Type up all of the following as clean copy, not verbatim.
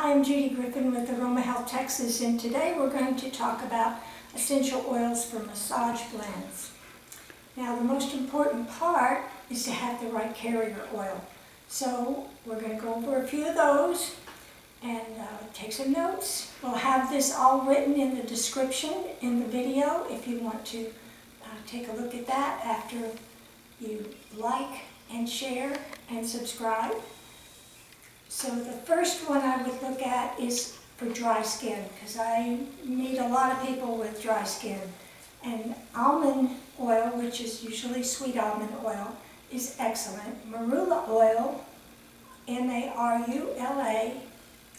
Hi, I'm Judy Griffin with Aroma Health Texas, and today we're going to talk about essential oils for massage blends. Now, the most important part is to have the right carrier oil. So we're going to go over a few of those and take some notes. We'll have this all written in the description in the video if you want to take a look at that after you like and share and subscribe. So the first one I would look at is for dry skin, because I meet a lot of people with dry skin. And almond oil, which is usually sweet almond oil, is excellent. Marula oil, M-A-R-U-L-A,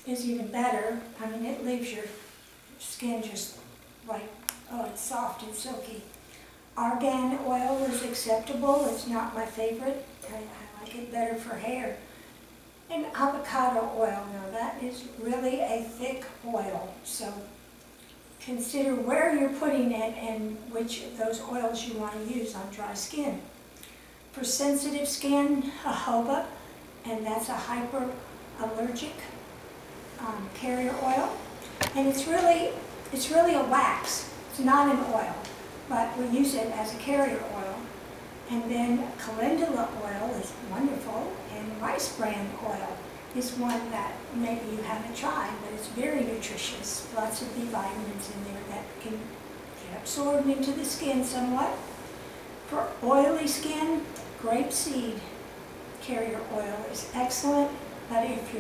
is even better. I mean, it leaves your skin just like, oh, it's soft and silky. Argan oil is acceptable. It's not my favorite. I like it better for hair. And avocado oil, now that is really a thick oil, so consider where you're putting it and which of those oils you want to use on dry skin. For sensitive skin, jojoba, and that's a hyperallergic carrier oil, and it's really a wax. It's not an oil, but we use it as a carrier oil. And then calendula oil is wonderful, and rice bran oil is one that maybe you haven't tried, but it's very nutritious. Lots of B vitamins in there that can get absorbed into the skin somewhat. For oily skin, grapeseed carrier oil is excellent, but if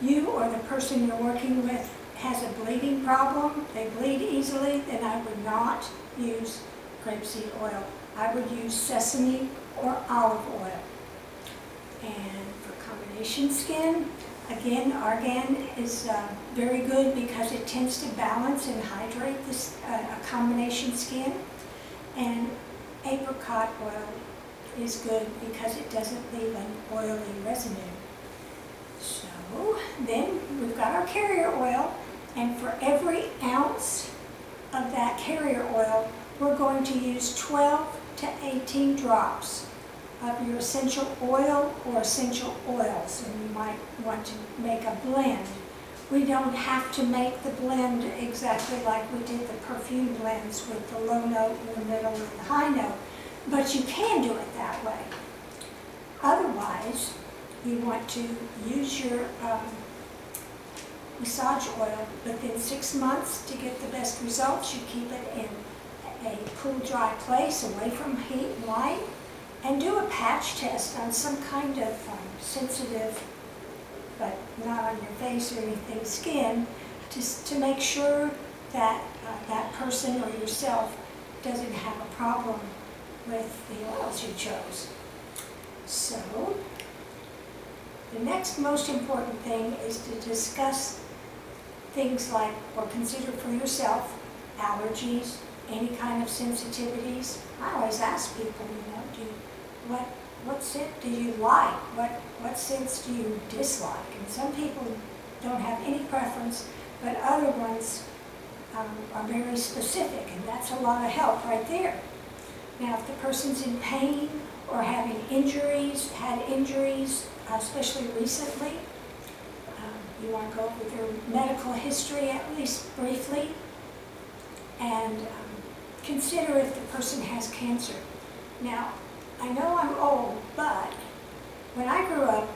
you or the person you're working with has a bleeding problem, they bleed easily, then I would not use grapeseed oil. I would use sesame or olive oil. And for combination skin, again, Argan is very good because it tends to balance and hydrate this a combination skin. And apricot oil is good because it doesn't leave an oily residue. So then we've got our carrier oil, and for every ounce of that carrier oil, we're going to use 12 to 18 drops of your essential oil or essential oils, and you might want to make a blend. We don't have to make the blend exactly like we did the perfume blends with the low note in the middle and the high note, but you can do it that way. Otherwise, you want to use your massage oil, within 6 months to get the best results. You keep it in a cool, dry place away from heat and light, and do a patch test on some kind of sensitive, but not on your face or anything, skin, to make sure that that person or yourself doesn't have a problem with the oils you chose. So the next most important thing is to discuss things like, or consider for yourself, allergies, any kind of sensitivities. I always ask people, what scent do you like? What scents do you dislike? And some people don't have any preference, but other ones are very specific, and that's a lot of help right there. Now, if the person's in pain or having injuries, especially recently, you want to go over their medical history at least briefly, and consider if the person has cancer. Now, I know I'm old, but when I grew up,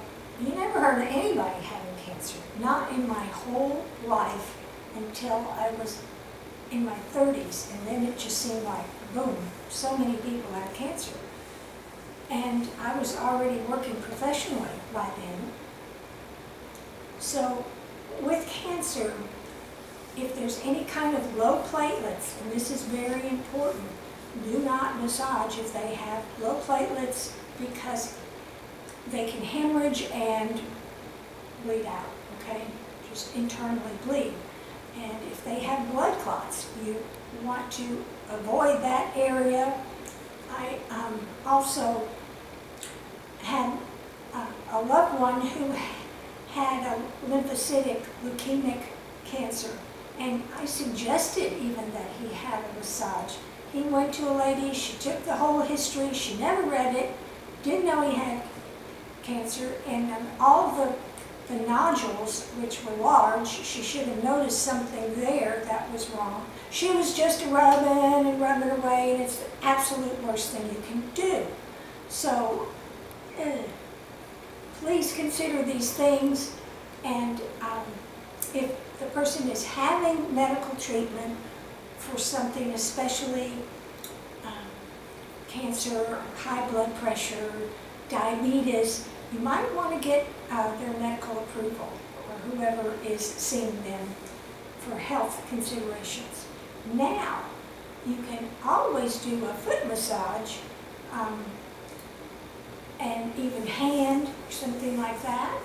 you never heard of anybody having cancer. Not in my whole life until I was in my 30s, and then it just seemed like, boom, so many people had cancer. And I was already working professionally by then. So with cancer, if there's any kind of low platelets, and this is very important, do not massage if they have low platelets, because they can hemorrhage and bleed out, okay? Just internally bleed. And if they have blood clots, you want to avoid that area. I also had a loved one who had a lymphocytic leukemic cancer, and I suggested even that he have a massage. He went to a lady, she took the whole history, she never read it, didn't know he had cancer, and all the the nodules, which were large. She should have noticed something there that was wrong. She was just rubbing and rubbing away, and it's the absolute worst thing you can do. So please consider these things, and if the person is having medical treatment for something, especially cancer, high blood pressure, diabetes, you might want to get their medical approval, or whoever is seeing them, for health considerations. Now, you can always do a foot massage, and even hand, or something like that.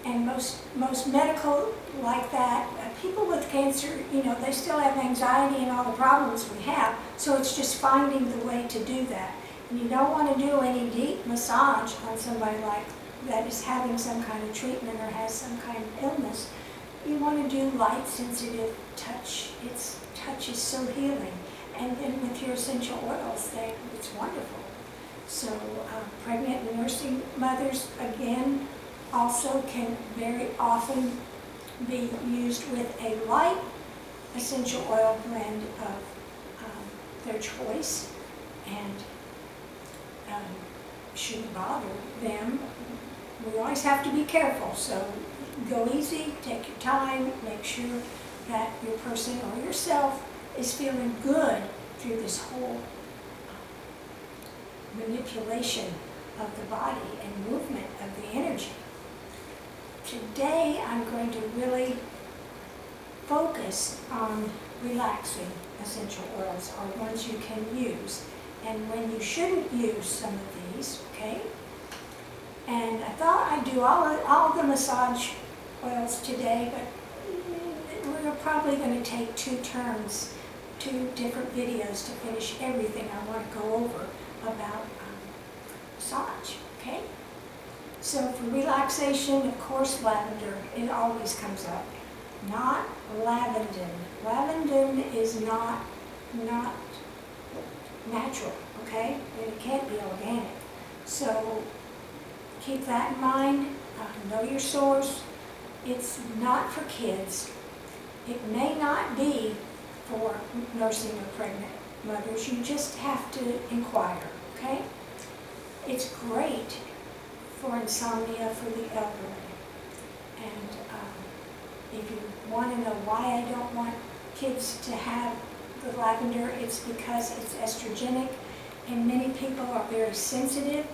And most medical like that, people with cancer, you know, they still have anxiety and all the problems we have, so it's just finding the way to do that. And you don't want to do any deep massage on somebody like that is having some kind of treatment or has some kind of illness. You want to do light, sensitive touch. Touch is so healing. And then with your essential oils, it's wonderful. So pregnant and nursing mothers, again, also can very often be used with a light essential oil blend of their choice, and shouldn't bother them. We always have to be careful, so go easy, take your time, make sure that your person or yourself is feeling good through this whole manipulation of the body and movement of the energy. Today I'm going to really focus on relaxing essential oils, or ones you can use, and when you shouldn't use some of these, okay? And I thought I'd do all the massage oils today, but we're probably going to take two different videos to finish everything I want to go over about massage, okay? So for relaxation, of course, lavender, it always comes up. Not lavendin. Lavendin is not natural, okay? And it can't be organic. So keep that in mind. Know your source. It's not for kids. It may not be for nursing or pregnant mothers. You just have to inquire, okay? It's great for insomnia for the elderly. And if you want to know why I don't want kids to have the lavender, it's because it's estrogenic, and many people are very sensitive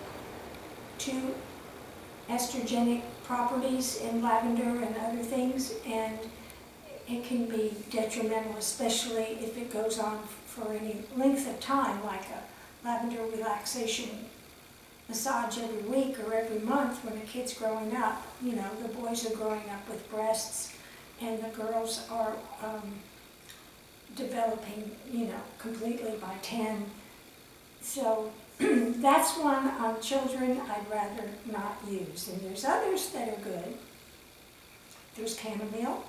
to estrogenic properties in lavender and other things, and it can be detrimental, especially if it goes on for any length of time, like a lavender relaxation massage every week or every month when a kid's growing up. You know, the boys are growing up with breasts, and the girls are developing, you know, completely by 10. So that's one on children I'd rather not use. And there's others that are good. There's chamomile,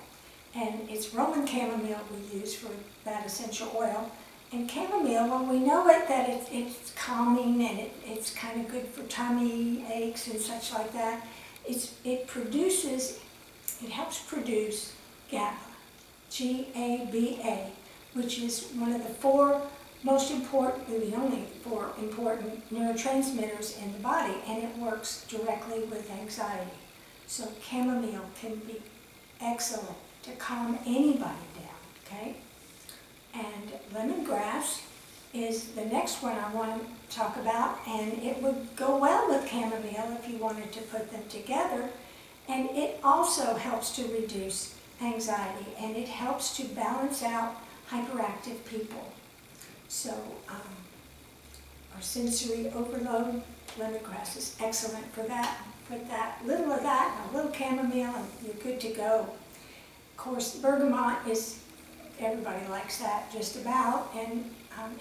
and it's Roman chamomile we use for that essential oil. And chamomile, well, we know that it's calming, and it's kind of good for tummy aches and such like that. It helps produce GABA, G-A-B-A, which is one of the most important, the only 4 important neurotransmitters in the body, and it works directly with anxiety. So chamomile can be excellent to calm anybody down, okay? And lemongrass is the next one I want to talk about, and it would go well with chamomile if you wanted to put them together. And it also helps to reduce anxiety, and it helps to balance out hyperactive people. So our sensory overload, lemongrass is excellent for that. Put that little of that and a little chamomile, and you're good to go. Of course, bergamot is, everybody likes that just about, and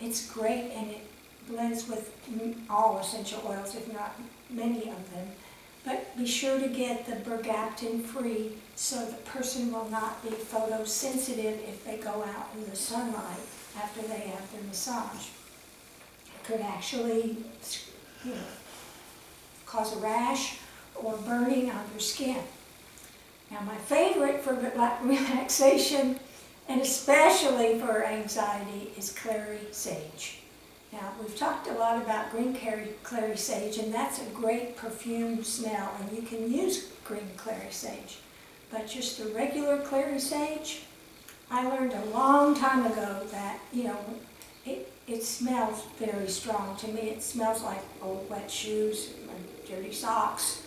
it's great, and it blends with all essential oils, if not many of them. But be sure to get the bergaptin free, so the person will not be photosensitive if they go out in the sunlight after they have their massage. It could actually, you know, cause a rash or burning on your skin. Now my favorite for relaxation, and especially for anxiety, is Clary Sage. Now we've talked a lot about green Clary Sage, and that's a great perfume smell, and you can use green Clary Sage. But just the regular Clary Sage, I learned a long time ago that, it smells very strong. To me, it smells like old wet shoes and dirty socks.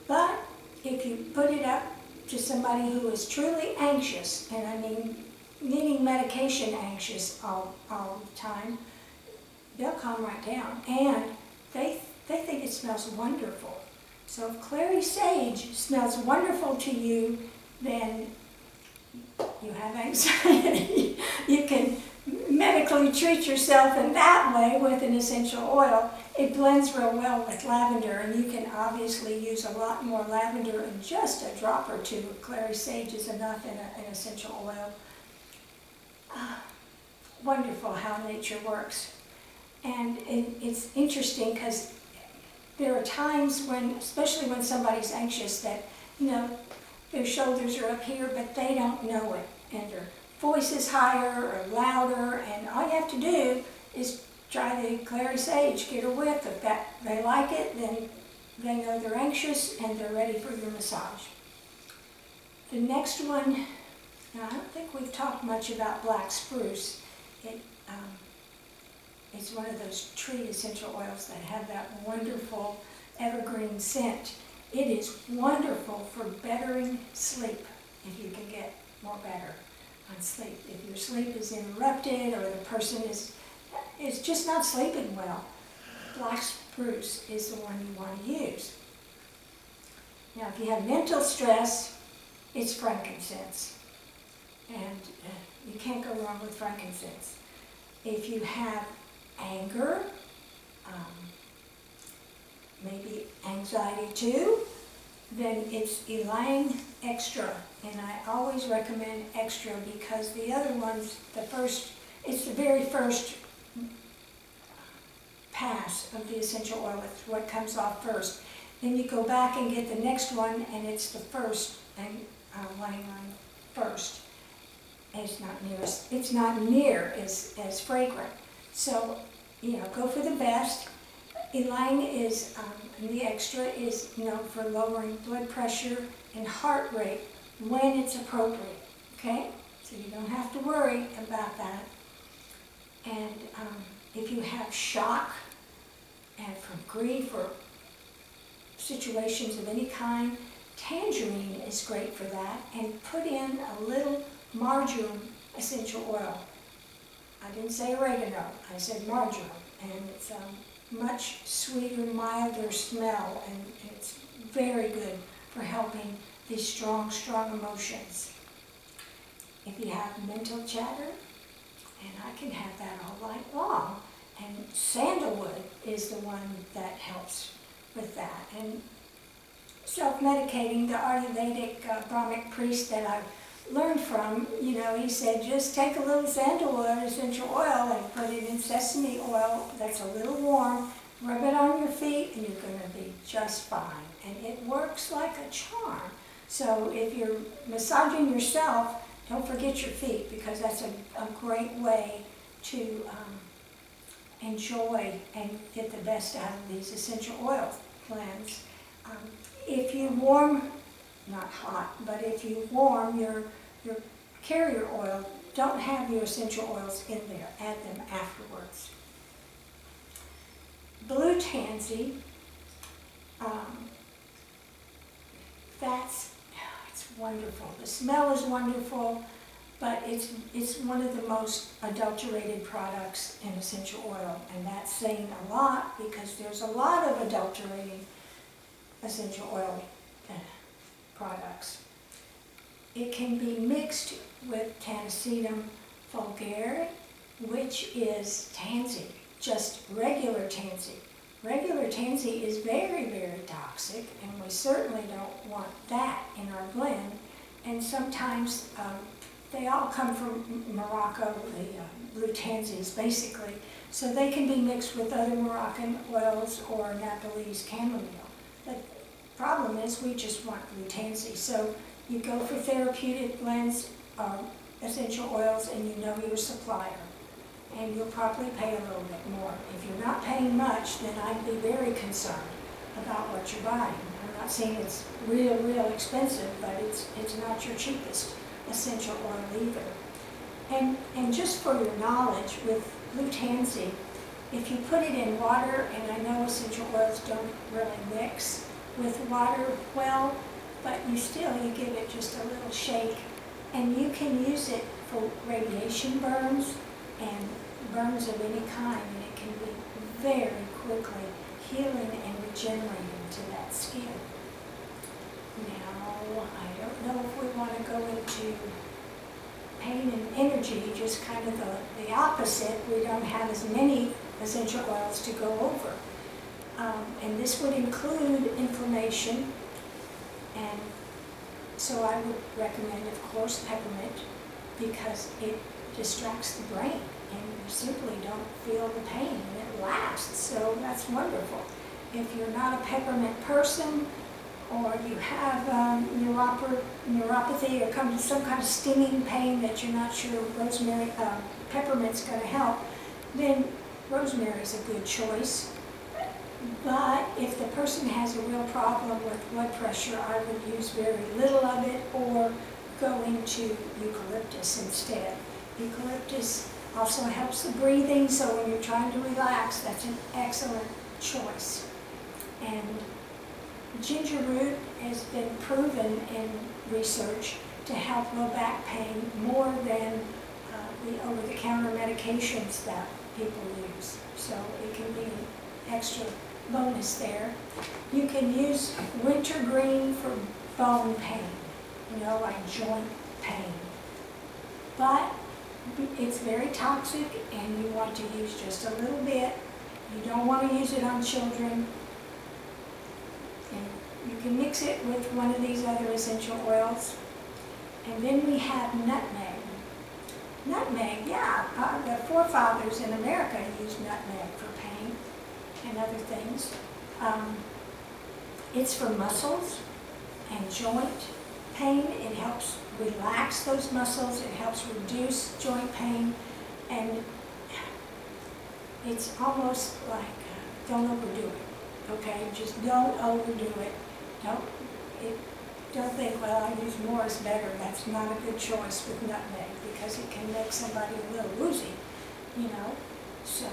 But if you put it up to somebody who is truly anxious, and I mean needing medication anxious all the time, they'll calm right down. And they think it smells wonderful. So if Clary Sage smells wonderful to you, then you have anxiety. You can medically treat yourself in that way with an essential oil. It blends real well with lavender, and you can obviously use a lot more lavender, and just a drop or two of Clary Sage is enough in an essential oil. Wonderful how nature works. And it's interesting because there are times when, especially when somebody's anxious, that, their shoulders are up here, but they don't know it. And their voice is higher or louder, and all you have to do is try the Clary Sage, get a whiff. If they like it, then they know they're anxious and they're ready for your massage. The next one, now I don't think we've talked much about black spruce. It's one of those tree essential oils that have that wonderful evergreen scent. It is wonderful for bettering sleep, if you can get more better on sleep. If your sleep is interrupted or the person is just not sleeping well, black spruce is the one you want to use. Now, if you have mental stress, it's frankincense. And you can't go wrong with frankincense. If you have anger, maybe anxiety too, then it's Ylang Extra. And I always recommend Extra because the other ones, it's the very first pass of the essential oil. It's what comes off first. Then you go back and get the next one, and it's the first, and Ylang first. And it's not near as fragrant. So, go for the best. Ylang is, the Extra is known for lowering blood pressure and heart rate when it's appropriate, okay? So you don't have to worry about that. And if you have shock and from grief or situations of any kind, tangerine is great for that. And put in a little marjoram essential oil. I didn't say oregano, I said marjoram. And it's much sweeter, milder smell, and it's very good for helping these strong, strong emotions. If you have mental chatter, and I can have that all night long, and sandalwood is the one that helps with that. And self-medicating, the Ayurvedic Brahmic priest that I learned from, he said, just take a little sandalwood essential oil and put it in sesame oil that's a little warm, rub it on your feet, and you're going to be just fine. And it works like a charm. So if you're massaging yourself, don't forget your feet, because that's a great way to enjoy and get the best out of these essential oil blends. If you warm, not hot, but if you warm your carrier oil, don't have your essential oils in there. Add them afterwards. Blue tansy, it's wonderful. The smell is wonderful, but it's one of the most adulterated products in essential oil, and that's saying a lot because there's a lot of adulterating essential oil products. It can be mixed with Tanacetum vulgare, which is tansy, just regular tansy. Regular tansy is very, very toxic, and we certainly don't want that in our blend. And sometimes they all come from Morocco, the blue tansies basically, so they can be mixed with other Moroccan oils or Nepalese chamomile. But problem is we just want Tansy. So you go for therapeutic blends, essential oils, and you know your supplier. And you'll probably pay a little bit more. If you're not paying much, then I'd be very concerned about what you're buying. I'm not saying it's real expensive, but it's not your cheapest essential oil either. And just for your knowledge, with Tansy, if you put it in water, and I know essential oils don't really mix with water well, but you give it just a little shake, and you can use it for radiation burns and burns of any kind, and it can be very quickly healing and regenerating to that skin. Now, I don't know if we want to go into pain and energy, just kind of the opposite. We don't have as many essential oils to go over. And this would include inflammation, and so I would recommend, of course, peppermint, because it distracts the brain and you simply don't feel the pain, and it lasts, so that's wonderful. If you're not a peppermint person, or you have neuropathy, or come to some kind of stinging pain that you're not sure peppermint's going to help, then rosemary is a good choice. But if the person has a real problem with blood pressure, I would use very little of it, or go into eucalyptus instead. Eucalyptus also helps the breathing, so when you're trying to relax, that's an excellent choice. And ginger root has been proven in research to help low back pain more than the over-the-counter medications that people use. So it can be an extra bonus there. You can use wintergreen for bone pain, like joint pain. But it's very toxic, and you want to use just a little bit. You don't want to use it on children. And you can mix it with one of these other essential oils. And then we have nutmeg. Nutmeg, the forefathers in America used nutmeg for pain and other things. It's for muscles and joint pain. It helps relax those muscles. It helps reduce joint pain. And it's almost like, don't overdo it, okay? Just don't overdo it. Don't think, well, I use more is better. That's not a good choice with nutmeg, because it can make somebody a little woozy, So,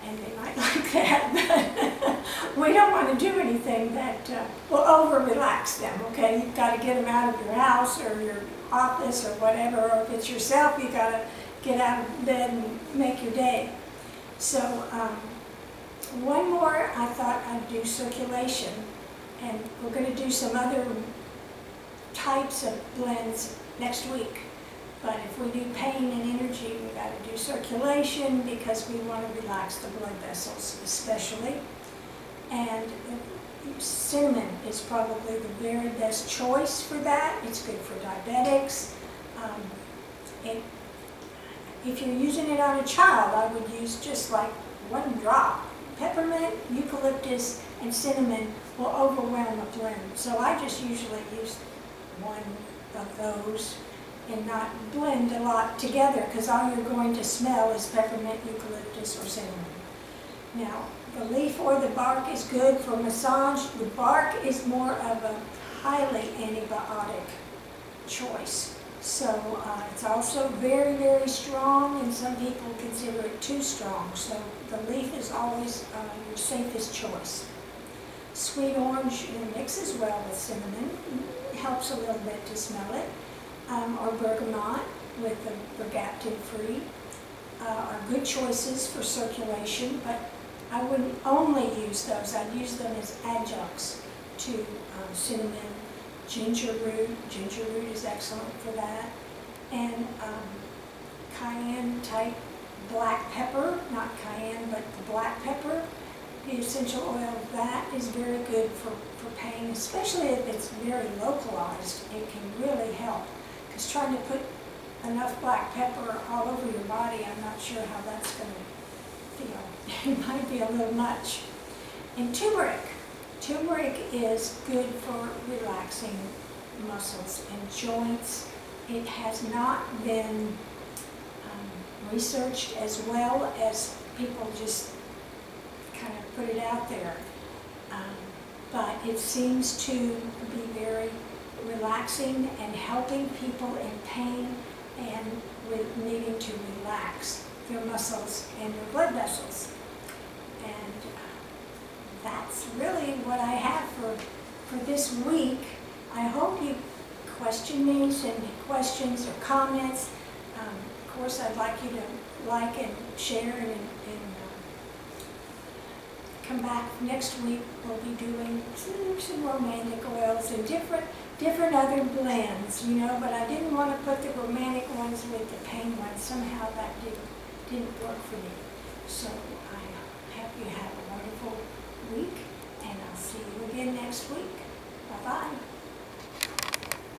and they might like that, but we don't want to do anything that will over-relax them, okay? You've got to get them out of your house or your office or whatever, or if it's yourself, you've got to get out of bed and make your day. So, one more, I thought I'd do circulation, and we're going to do some other types of blends next week. But if we do pain and energy, we got to do circulation, because we want to relax the blood vessels especially. And cinnamon is probably the very best choice for that. It's good for diabetics. If you're using it on a child, I would use just like 1 drop. Peppermint, eucalyptus, and cinnamon will overwhelm a blend. So I just usually use 1 of those and not blend a lot together, because all you're going to smell is peppermint, eucalyptus, or cinnamon. Now, the leaf or the bark is good for massage. The bark is more of a highly antibiotic choice. So it's also very, very strong, and some people consider it too strong. So the leaf is always your safest choice. Sweet orange mixes well with cinnamon. It helps a little bit to smell it. Or bergamot with the bergaptin-free are good choices for circulation, but I wouldn't only use those. I'd use them as adjuncts to cinnamon, ginger root. Ginger root is excellent for that. And cayenne-type black pepper, not cayenne, but the black pepper. The essential oil of that is very good for pain, especially if it's very localized. It can really help. Because trying to put enough black pepper all over your body, I'm not sure how that's going to feel. It might be a little much. And turmeric. Turmeric is good for relaxing muscles and joints. It has not been researched as well as people just kind of put it out there. But it seems to be very relaxing and helping people in pain and with needing to relax their muscles and their blood vessels. And that's really what I have for this week. I hope you question me, send me questions or comments. Of course, I'd like you to like and share and come back next week. We'll be doing some romantic oils and different other blends, you know, but I didn't want to put the romantic ones with the pain ones. Somehow that didn't work for me. So I hope you have a wonderful week, and I'll see you again next week. Bye-bye.